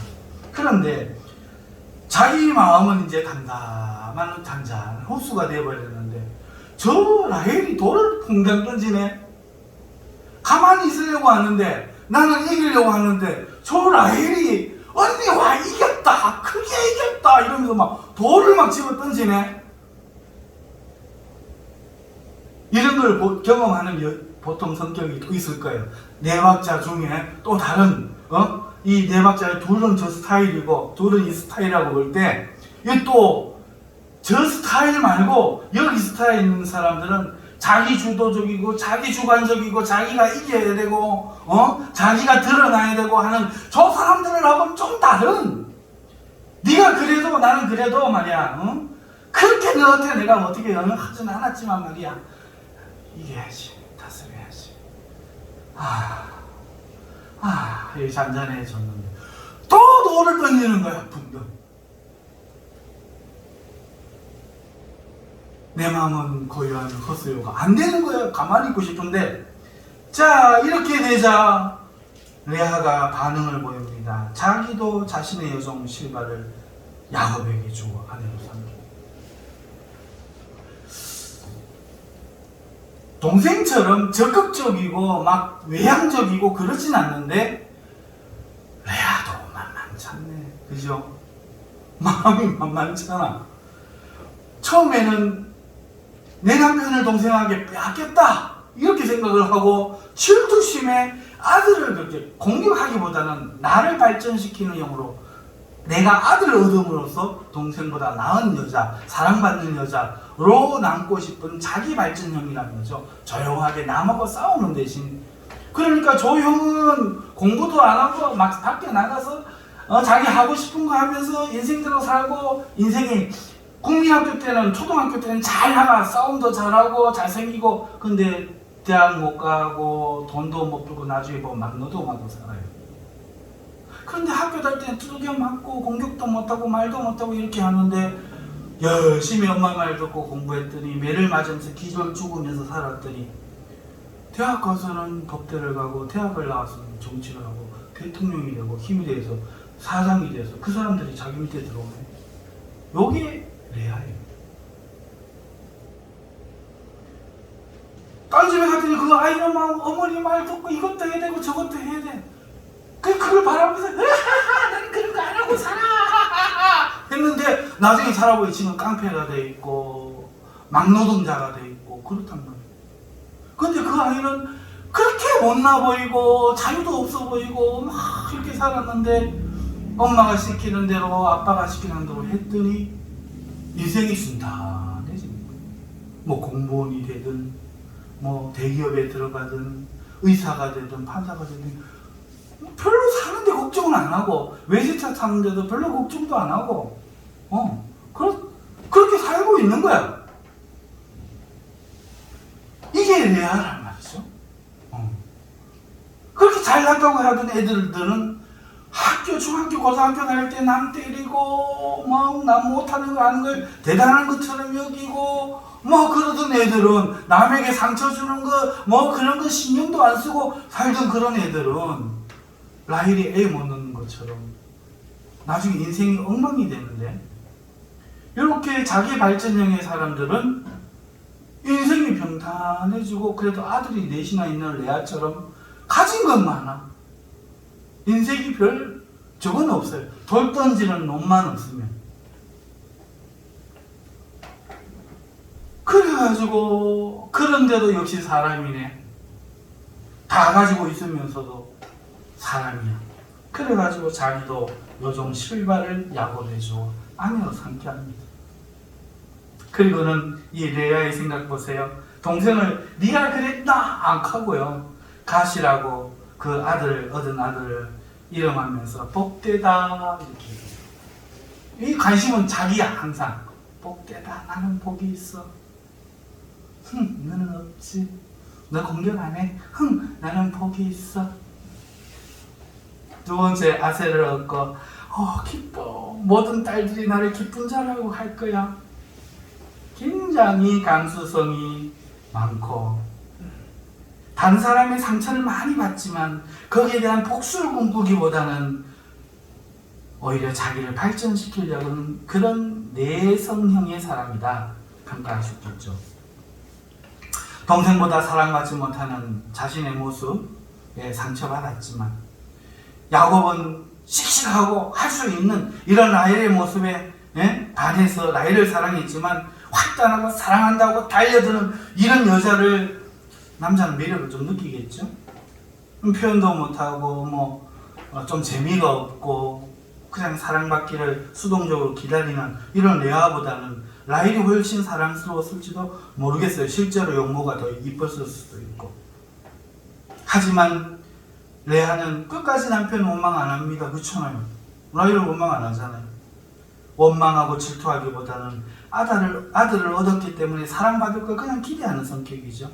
그런데 자기 마음은 이제 담담한 잔잔한 호수가 되어버렸는데 저 라헬이 돌을 퐁당 던지네. 가만히 있으려고 하는데 나는 이기려고 하는데 저 라헬이 언니 와 이겼다 크게 이겼다 이러면서 막 돌을 막 집어 던지네. 이런 걸 경험하는 보통 성격이 또 있을 거예요. 내박자 중에 또 다른 이 내박자의 둘은 저 스타일이고 둘은 이 스타일이라고 볼 때 이 또 저 스타일 말고 여기 스타일 있는 사람들은 자기 주도적이고 자기 주관적이고 자기가 이겨야 되고 자기가 드러나야 되고 하는 저 사람들하고는 좀 다른 네가 그래도 나는 그래도 말이야 그렇게 너한테 내가 어떻게 연락하진 않았지만 말이야 이겨야지 다스려야지 이게 잔잔해졌는데 또 돌을 던지는 거야. 붕덩. 내 마음은 고요한 헛소요가 안 되는 거야. 가만히 있고 싶은데 자 이렇게 되자 레아가 반응을 보입니다. 자기도 자신의 여종 실바를 야곱에게 주고 아내로 삼고 동생처럼 적극적이고 막 외향적이고 그러진 않는데 레아도 만만찮네. 그죠? 마음이 만만찮아. 처음에는 내 남편을 동생에게 빼앗겼다 이렇게 생각을 하고 질투심에 아들을 그렇게 공격하기보다는 나를 발전시키는 형으로 내가 아들을 얻음으로써 동생보다 나은 여자, 사랑받는 여자로 남고 싶은 자기 발전형이라는 거죠. 조용하게 남하고 싸우는 대신. 그러니까 저 형은 공부도 안 하고 막 밖에 나가서 자기 하고 싶은 거 하면서 인생대로 살고 인생이 국민학교 때는 초등학교 때는 잘 나가 싸움도 잘하고 잘생기고 근데 대학 못 가고 돈도 못 벌고 나중에 뭐 막노도 하고 살아요. 그런데 학교 다닐 때는 두들겨 맞고 공격도 못하고 말도 못하고 이렇게 하는데 열심히 엄마 말 듣고 공부했더니 매를 맞으면서 기절 죽으면서 살았더니 대학 가서는 법대를 가고 대학을 나와서는 정치를 하고 대통령이 되고 힘이 돼서 사장이 돼서 그 사람들이 자기 밑에 들어오네. 요게 레아예요. 딴 집에 갔더니 그 아이는 막 어머니 말 듣고 이것도 해야 되고 저것도 해야 돼. 그걸 바라보면서 나는 그런 거 안 하고 살아 했는데 나중에 살아보니 지금 깡패가 돼 있고 막노동자가 돼 있고 그렇단 말이에요. 근데 그 아이는 그렇게 못나 보이고 자유도 없어 보이고 막 이렇게 살았는데 엄마가 시키는 대로 아빠가 시키는 대로 했더니 인생이 순탄해집니다. 뭐 공무원이 되든 뭐 대기업에 들어가든 의사가 되든 판사가 되든 별로 사는데 걱정은 안 하고, 외제차 타는데도 별로 걱정도 안 하고, 그렇게 살고 있는 거야. 이게 레아란 말이죠. 그렇게 잘났다고 하던 애들은 학교, 중학교, 고등학교 다닐 때 남 때리고, 남 못하는 거 하는 걸 대단한 것처럼 여기고, 그러던 애들은 남에게 상처 주는 거, 그런 거 신경도 안 쓰고 살던 그런 애들은 라헬이 애 못 낳는 것처럼 나중에 인생이 엉망이 되는데, 이렇게 자기 발전형의 사람들은 인생이 평탄해지고 그래도 아들이 넷이나 있는 레아처럼 가진 건 많아. 인생이 별 적은 없어요. 돌 던지는 놈만 없으면. 그래가지고 그런데도 역시 사람이네. 다 가지고 있으면서도 사람이야. 그래가지고 자기도 요종 실바를 야곱해주고 아내로 삼게 합니다. 그리고는 이 레아의 생각 보세요. 동생을 네가 그랬나? 안 하고요. 가시라고 그 얻은 아들을 이름하면서 복되다 이렇게. 이 관심은 자기야. 항상 복되다. 나는 복이 있어. 너는 없지. 너 공격 안 해. 나는 복이 있어. 두 번째, 아셀을 얻고 기뻐. 모든 딸들이 나를 기쁜 자라고 할 거야. 굉장히 감수성이 많고 다른 사람의 상처를 많이 받지만 거기에 대한 복수를 꿈꾸기보다는 오히려 자기를 발전시키려는 그런 내성형의 사람이다 평가할 수 있겠죠. 동생보다 사랑받지 못하는 자신의 모습에 상처받았지만 야곱은 씩씩하고 할 수 있는 이런 라헬의 모습에 반해서 라헬을 사랑했지만 확단하고 사랑한다고 달려드는 이런 여자를 남자는 매력을 좀 느끼겠죠. 표현도 못하고 좀 재미가 없고 그냥 사랑받기를 수동적으로 기다리는 이런 레아보다는 라헬이 훨씬 사랑스러웠을지도 모르겠어요. 실제로 용모가 더 이뻤을 수도 있고. 하지만 레아는 끝까지 남편 원망 안 합니다. 그렇잖아요. 라헬을 원망 안 하잖아요. 원망하고 질투하기보다는 아들을 얻었기 때문에 사랑받을 걸 그냥 기대하는 성격이죠.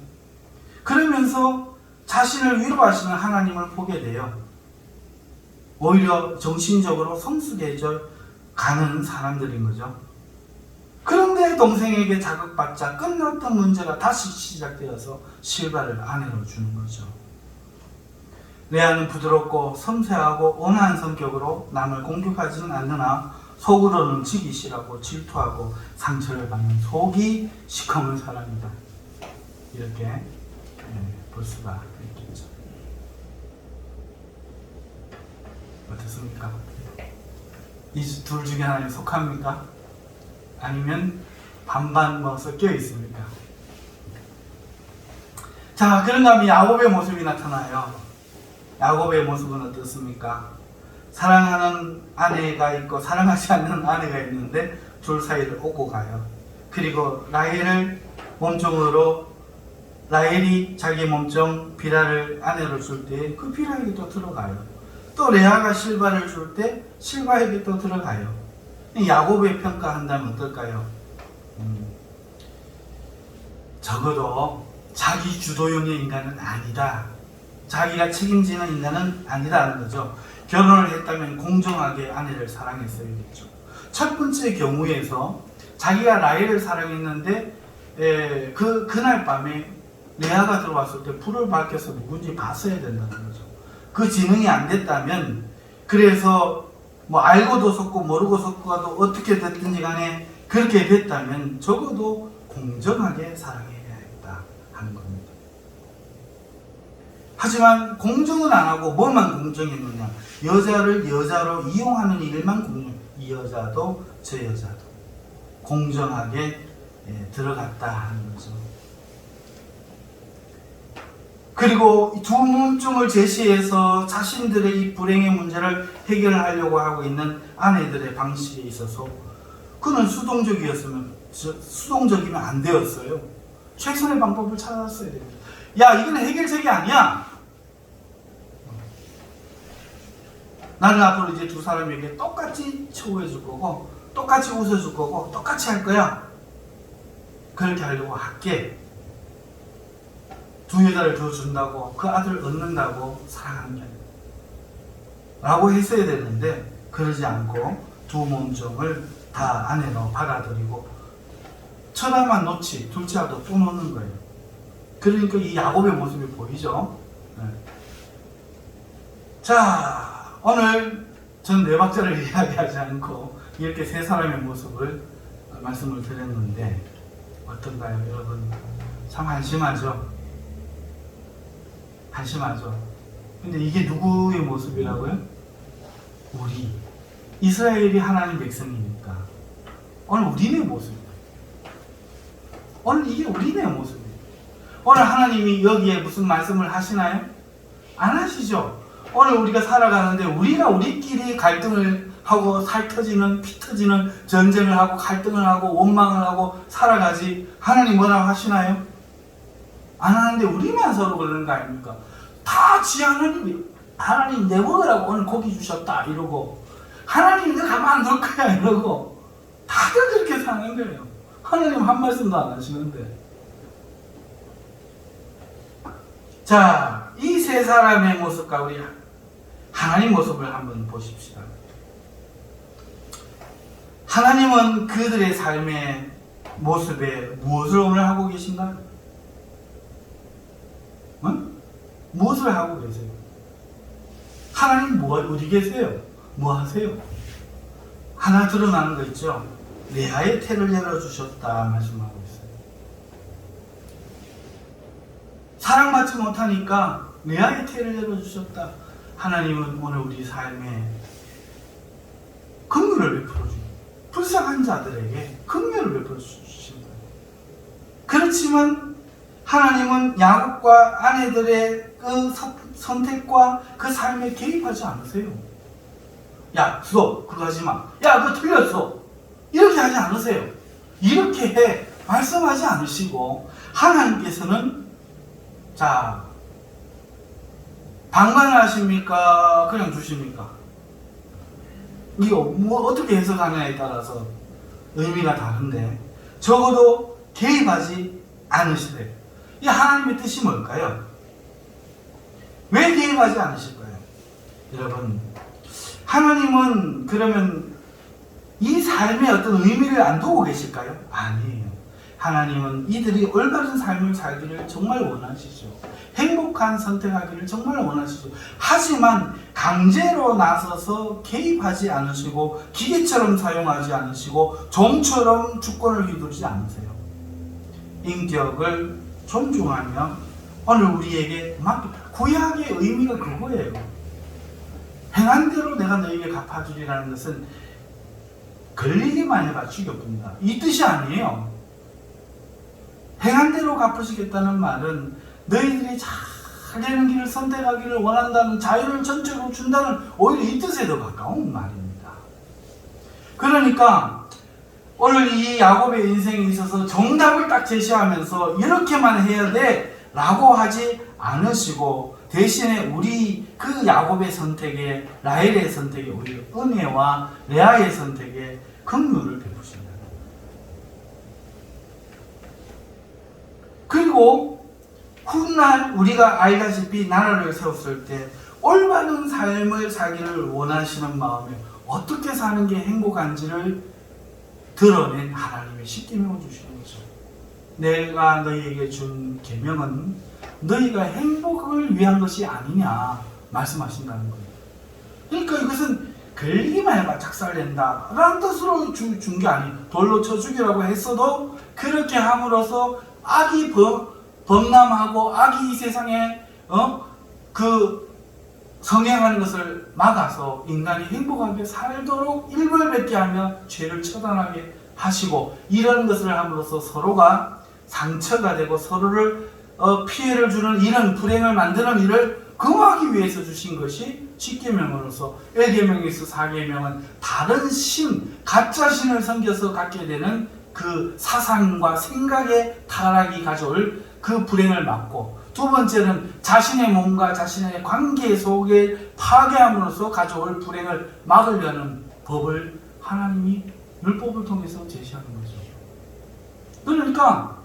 그러면서 자신을 위로하시는 하나님을 보게 돼요. 오히려 정신적으로 성숙해져 가는 사람들인 거죠. 그런데 동생에게 자극받자 끝났던 문제가 다시 시작되어서 실바를 아내로 주는 거죠. 레아는 부드럽고 섬세하고 온화한 성격으로 남을 공격하지는 않으나 속으로는 지기 싫어하고 질투하고 상처를 받는 속이 시커먼 사람이다. 이렇게 볼 수가 있겠죠. 어떻습니까? 이 둘 중에 하나에 속합니까? 아니면 반반 섞여 있습니까? 자, 그런 다음에 야곱의 모습이 나타나요. 야곱의 모습은 어떻습니까? 사랑하는 아내가 있고 사랑하지 않는 아내가 있는데 둘 사이를 오고 가요. 그리고 라헬을 몸종으로 라헬이 자기 몸종 비라를 아내로 줄 때 그 비라에게 또 들어가요. 또 레아가 실바를 줄 때 실바에게 또 들어가요. 야곱의 평가한다면 어떨까요? 적어도 자기 주도형의 인간은 아니다. 자기가 책임지는 인간은 아니다는 거죠. 결혼을 했다면 공정하게 아내를 사랑했어야겠죠. 첫 번째 경우에서 자기가 라헬을 사랑했는데 그날 밤에 레아가 들어왔을 때 불을 밝혀서 누군지 봤어야 된다는 거죠. 그 지능이 안 됐다면 그래서 알고도 속고 모르고 속고도 어떻게 됐든지 간에 그렇게 됐다면 적어도 공정하게 사랑해야 했다 하는 겁니다. 하지만 공정은 안 하고 뭐만 공정했느냐, 여자를 여자로 이용하는 일만 공정. 이 여자도 저 여자도 공정하게 들어갔다 하는 거죠. 그리고 두 몸종을 제시해서 자신들의 이 불행의 문제를 해결하려고 하고 있는 아내들의 방식에 있어서 그는 수동적이면 안 되었어요. 최선의 방법을 찾았어야 됩니다. 야, 이건 해결책이 아니야. 나는 앞으로 이제 두 사람에게 똑같이 처우해 줄 거고 똑같이 웃어 줄 거고 똑같이 할 거야. 그렇게 하려고 할게. 두 여자를 더 준다고 그 아들을 얻는다고 사랑하는 게 아니야 라고 했어야 되는데 그러지 않고 두 몸종을 다 아내로 받아들이고 쳐다만 놓지 둘째 아도 또 놓는 거예요. 그러니까 이 야곱의 모습이 보이죠. 네. 자, 오늘 전 네 박자를 이야기하지 않고 이렇게 세 사람의 모습을 말씀을 드렸는데 어떤가요, 여러분? 참 한심하죠? 한심하죠? 근데 이게 누구의 모습이라고요? 우리 이스라엘이 하나님 백성이니까 오늘 우리네 모습이에요. 오늘 이게 우리네 모습이에요. 오늘 하나님이 여기에 무슨 말씀을 하시나요? 안 하시죠? 오늘 우리가 살아가는데 우리가 우리끼리 갈등을 하고 살 터지는 피 터지는 전쟁을 하고 갈등을 하고 원망을 하고 살아가지 하나님 뭐라고 하시나요? 안 하는데 우리만 서로 그러는 거 아닙니까? 다 지 하나님 내 먹으라고 오늘 고기 주셨다 이러고 하나님 내가 가만 안 둘 거야 이러고 다들 그렇게 사는 거예요. 하나님 한 말씀도 안 하시는데. 자, 이 세 사람의 모습과 우리 하나님 모습을 한번 보십시다. 하나님은 그들의 삶의 모습에 무엇을 오늘 하고 계신가요? 무엇을 하고 계세요? 하나님 어디 계세요? 뭐 하세요? 하나 드러나는 거 있죠? 레아의 태를 열어주셨다 말씀하고 있어요. 사랑받지 못하니까 레아의 태를 열어주셨다. 하나님은 오늘 우리 삶에 긍휼을 베풀어 주고 불쌍한 자들에게 긍휼을 베풀어 주신 거예요. 그렇지만 하나님은 야곱과 아내들의 그 선택과 그 삶에 개입하지 않으세요. 야, 너 그거 하지 마. 야, 그거 틀렸어. 이렇게 하지 않으세요. 이렇게 해 말씀하지 않으시고 하나님께서는 자, 방관을 하십니까? 그냥 주십니까? 이거 뭐 어떻게 해석하느냐에 따라서 의미가 다른데 적어도 개입하지 않으시래요. 이 하나님의 뜻이 뭘까요? 왜 개입하지 않으실까요? 여러분, 하나님은 그러면 이 삶에 어떤 의미를 안 두고 계실까요? 아니에요. 하나님은 이들이 올바른 삶을 살기를 정말 원하시죠. 행복한 선택하기를 정말 원하시죠. 하지만 강제로 나서서 개입하지 않으시고 기계처럼 사용하지 않으시고 종처럼 주권을 휘두르지 않으세요. 인격을 존중하며 오늘 우리에게 구약의 의미가 그거예요. 행한 대로 내가 너에게 갚아주리라는 것은 걸리기만 해봐 죽여봅니다. 이 뜻이 아니에요. 행한 대로 갚으시겠다는 말은 너희들이 잘 되는 길을 선택하기를 원한다는 자유를 전적으로 준다는 오히려 이 뜻에 더 가까운 말입니다. 그러니까 오늘 이 야곱의 인생에 있어서 정답을 딱 제시하면서 이렇게만 해야 돼 라고 하지 않으시고 대신에 우리 그 야곱의 선택에 라헬의 선택에 오히려 은혜와 레아의 선택에 긍휼을 베푸신다. 그리고 훗날 우리가 알다시피 나라를 세웠을 때 올바른 삶을 살기를 원하시는 마음에 어떻게 사는 게 행복한지를 드러낸 하나님의 십계명을 주시는 거죠. 내가 너희에게 준 계명은 너희가 행복을 위한 것이 아니냐 말씀하신다는 거예요. 그러니까 이것은 걸리기만 해봐 작살낸다 라는 뜻으로 준 게 아니에요. 돌로 쳐 죽이라고 했어도 그렇게 함으로써 악이 범람하고 악이 이 세상에 성행하는 것을 막아서 인간이 행복하게 살도록 일벌백계 하며 죄를 처단하게 하시고 이런 것을 함으로써 서로가 상처가 되고 서로를 피해를 주는 이런 불행을 만드는 일을 금하기 위해서 주신 것이 10계명으로서 1계명에서 4계명은 다른 신, 가짜 신을 섬겨서 갖게 되는 그 사상과 생각의 타락이 가져올 그 불행을 막고 두 번째는 자신의 몸과 자신의 관계 속에 파괴함으로써 가져올 불행을 막으려는 법을 하나님이 율법을 통해서 제시하는 거죠. 그러니까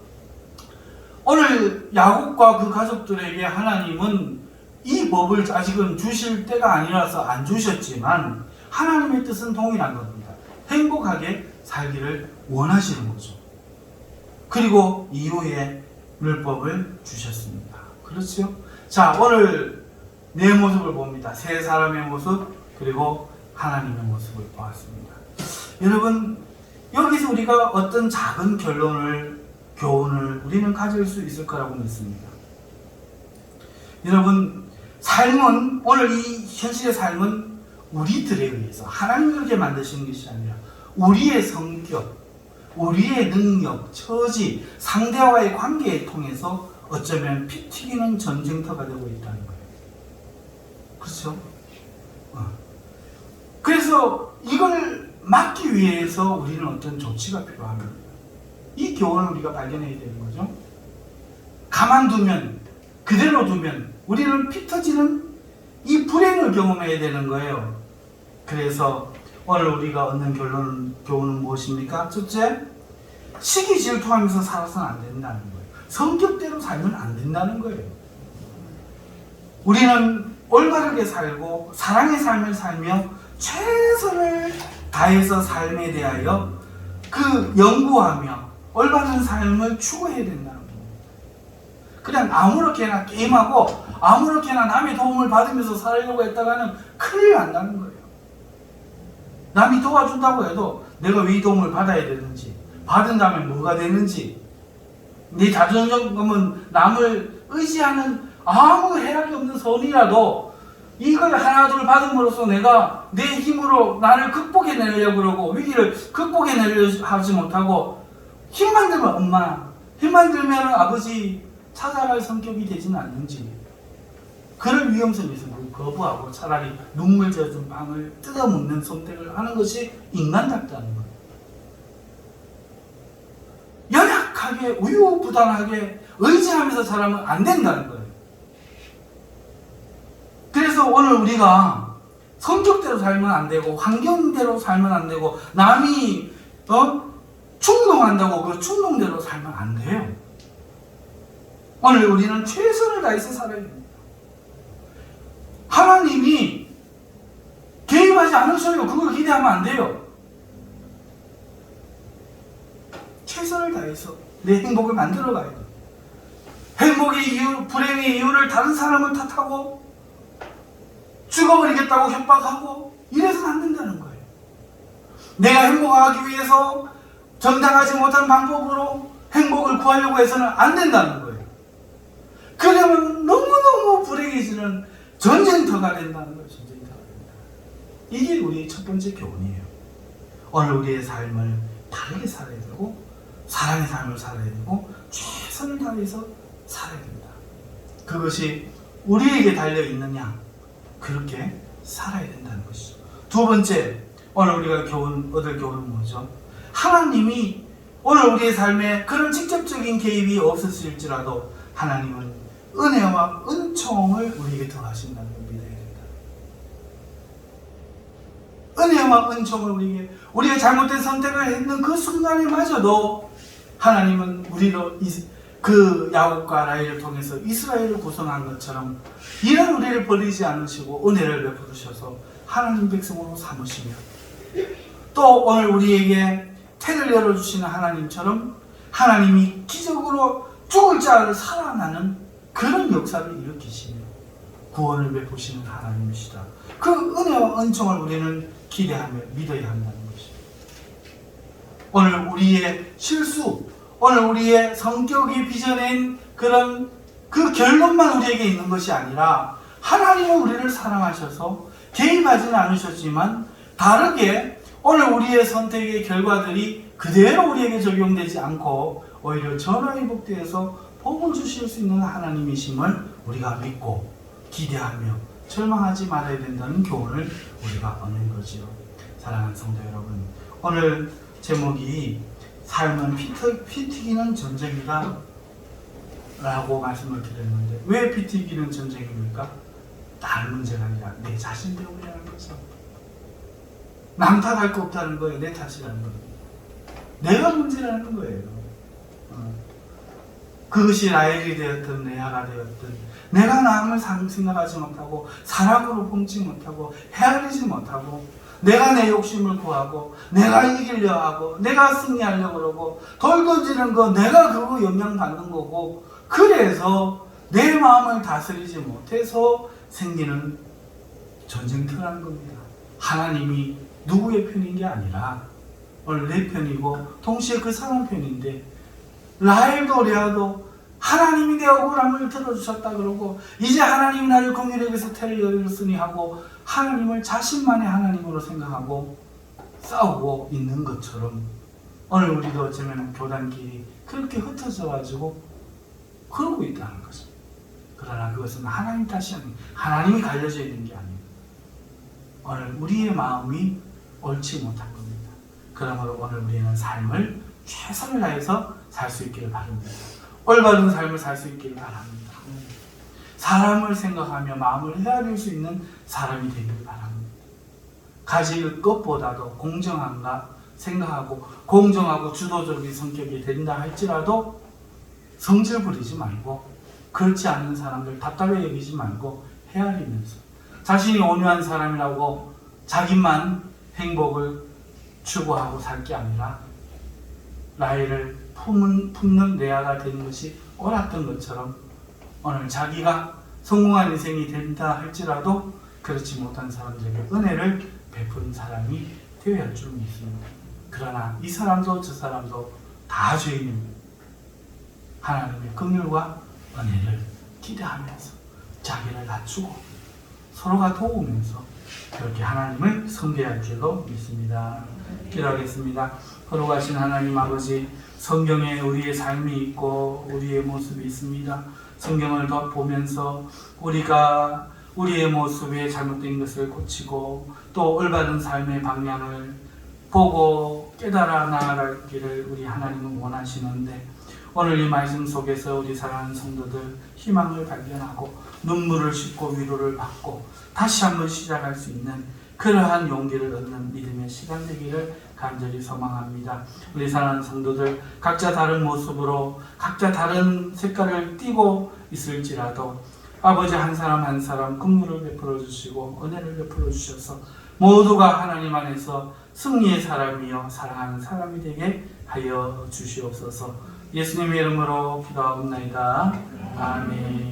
오늘 야곱과 그 가족들에게 하나님은 이 법을 아직은 주실 때가 아니라서 안 주셨지만 하나님의 뜻은 동일한 겁니다. 행복하게 살기를 원하시는 거죠. 그리고 이후에 율법을 주셨습니다. 그렇죠? 자, 오늘 내 모습을 봅니다. 세 사람의 모습 그리고 하나님의 모습을 보았습니다. 여러분, 여기서 우리가 어떤 작은 교훈을 우리는 가질 수 있을 거라고 믿습니다. 여러분, 삶은, 오늘 이 현실의 삶은 우리들에 의해서 하나님에게 만드신 것이 아니라 우리의 성격, 우리의 능력, 처지, 상대와의 관계에 통해서 어쩌면 피 튀기는 전쟁터가 되고 있다는 거예요. 그렇죠? 그래서 이걸 막기 위해서 우리는 어떤 조치가 필요합니다. 이 교훈을 우리가 발견해야 되는 거죠. 가만두면, 그대로 두면 우리는 피 터지는 이 불행을 경험해야 되는 거예요. 그래서 오늘 우리가 얻는 교훈은 무엇입니까? 첫째, 시기 질투하면서 살아서는 안 된다는 거예요. 성격대로 살면 안 된다는 거예요. 우리는 올바르게 살고 사랑의 삶을 살며 최선을 다해서 삶에 대하여 그 연구하며 올바른 삶을 추구해야 된다는 겁니다. 그냥 아무렇게나 게임하고 아무렇게나 남의 도움을 받으면서 살려고 했다가는 큰일 난다는 거예요. 남이 도와준다고 해도 내가 왜 이 도움을 받아야 되는지, 받은 다음에 뭐가 되는지, 내 자존감은 남을 의지하는 아무 해악이 없는 선이라도 이걸 하나둘 받음으로써 내가 내 힘으로 나를 극복해내려고 그러고 위기를 극복해내려 하지 못하고 힘만 들면 엄마, 힘만 들면 아버지 찾아갈 성격이 되지는 않는지, 그런 위험성이 있으면 거부하고 차라리 눈물 젖은 빵을 뜯어먹는 선택을 하는 것이 인간답다는 거예요. 연약하게 우유부단하게 의지하면서 살아면 안 된다는 거예요. 그래서 오늘 우리가 성격대로 살면 안 되고 환경대로 살면 안 되고 남이 충동한다고 그 충동대로 살면 안 돼요. 오늘 우리는 최선을 다해서 살아야 됩니다. 하나님이 개입하지 않으셔요. 그걸 기대하면 안 돼요. 최선을 다해서 내 행복을 만들어 가야 돼요. 행복의 이유, 불행의 이유를 다른 사람을 탓하고 죽어버리겠다고 협박하고 이래서는 안 된다는 거예요. 내가 행복하기 위해서 정당하지 못한 방법으로 행복을 구하려고 해서는 안 된다는 거예요. 그러면 너무너무 불행해지는 전쟁터가 된다는 거예요. 전쟁터가 된다. 이게 우리의 첫 번째 교훈이에요. 오늘 우리의 삶을 바르게 살아야 되고 사랑의 삶을 살아야 되고 최선을 다해서 살아야 된다. 그것이 우리에게 달려있느냐, 그렇게 살아야 된다는 것이죠. 두 번째, 오늘 우리가 얻을 교훈은 뭐죠? 하나님이 오늘 우리의 삶에 그런 직접적인 개입이 없었을지라도 하나님은 은혜와 은총을 우리에게 더하신다는 걸 믿어야 된다. 은혜와 은총을 우리가 잘못된 선택을 했는 그 순간에마저도 하나님은 우리로 그 야곱과 라헬을 통해서 이스라엘을 구성한 것처럼 이런 우리를 버리지 않으시고 은혜를 베푸셔서 하나님 백성으로 삼으시며 또 오늘 우리에게 태를 열어주시는 하나님처럼 하나님이 기적으로 죽을 자를 살아나는 그런 역사를 일으키시며 구원을 베푸시는 하나님이시다. 그 은혜와 은총을 우리는 기대하며 믿어야 한다는 것입니다. 오늘 우리의 실수, 오늘 우리의 성격이 빚어낸 그런 그 결론만 우리에게 있는 것이 아니라 하나님은 우리를 사랑하셔서 개입하지는 않으셨지만 다르게 오늘 우리의 선택의 결과들이 그대로 우리에게 적용되지 않고 오히려 전화위복되어서 복을 주실 수 있는 하나님이심을 우리가 믿고 기대하며 절망하지 말아야 된다는 교훈을 우리가 얻는 거지요. 사랑하는 성도 여러분, 오늘 제목이 삶은 피 튀기는 전쟁이다. 라고 말씀을 드렸는데 왜 피 튀기는 전쟁입니까? 다른 문제가 아니라 내 자신 때문이라는 거죠. 남 탓할 거 없다는 거예요. 내 탓이라는 겁니다. 내가 문제라는 거예요. 그것이 라헬이 되었든 레아가 되었든 내가 남을 생각하지 못하고 사랑으로 품지 못하고 헤아리지 못하고 내가 내 욕심을 구하고 내가 이기려 하고 내가 승리하려고 그러고 돌던지는 거 내가 그거 영향받는 거고 그래서 내 마음을 다스리지 못해서 생기는 전쟁터라는 겁니다. 하나님이 누구의 편인 게 아니라 오늘 내 편이고 동시에 그 사람 편인데 라헬도 레아도 하나님이 내 억울함을 들어주셨다 그러고 이제 하나님이 나를 긍휼히 여기서 태를 열었으니 하고 하나님을 자신만의 하나님으로 생각하고 싸우고 있는 것처럼 오늘 우리도 어쩌면 교단끼리 그렇게 흩어져 가지고 그러고 있다는 거죠. 그러나 그것은 하나님 탓이 아니에요. 하나님이 갈려져 있는 게 아니에요. 오늘 우리의 마음이 옳지 못한 겁니다. 그러므로 오늘 우리는 삶을 최선을 다해서 살 수 있기를 바랍니다. 올바른 삶을 살 수 있기를 바랍니다. 사람을 생각하며 마음을 헤아릴 수 있는 사람이 되기를 바랍니다. 가질 것보다도 공정한가 생각하고 공정하고 주도적인 성격이 된다 할지라도 성질 부리지 말고 그렇지 않은 사람들 답답해 여기지 말고 헤아리면서 자신이 온유한 사람이라고 자기만 행복을 추구하고 살 게 아니라 라헬을 품는 레아가 되는 것이 옳았던 것처럼 오늘 자기가 성공한 인생이 된다 할지라도 그렇지 못한 사람들에게 은혜를 베푸는 사람이 되어야 할 줄 믿습니다. 그러나 이 사람도 저 사람도 다 죄인입니다. 하나님의 긍휼과 은혜를 기대하면서 자기를 낮추고 서로가 도우면서 그렇게 하나님을 섬겨야 할 줄로 믿습니다. 기도하겠습니다. 거룩하신 하나님 아버지, 성경에 우리의 삶이 있고 우리의 모습이 있습니다. 성경을 더 보면서 우리가 우리의 모습에 잘못된 것을 고치고 또 올바른 삶의 방향을 보고 깨달아 나아가기를 우리 하나님은 원하시는데 오늘 이 말씀 속에서 우리 사랑하는 성도들 희망을 발견하고 눈물을 씻고 위로를 받고 다시 한번 시작할 수 있는 그러한 용기를 얻는 믿음의 시간 되기를 간절히 소망합니다. 우리 사랑하는 성도들 각자 다른 모습으로 각자 다른 색깔을 띠고 있을지라도 아버지 한 사람 한 사람 긍휼을 베풀어 주시고 은혜를 베풀어 주셔서 모두가 하나님 안에서 승리의 사람이요 사랑하는 사람이 되게 하여 주시옵소서. 예수님의 이름으로 기도하옵나이다. 아멘.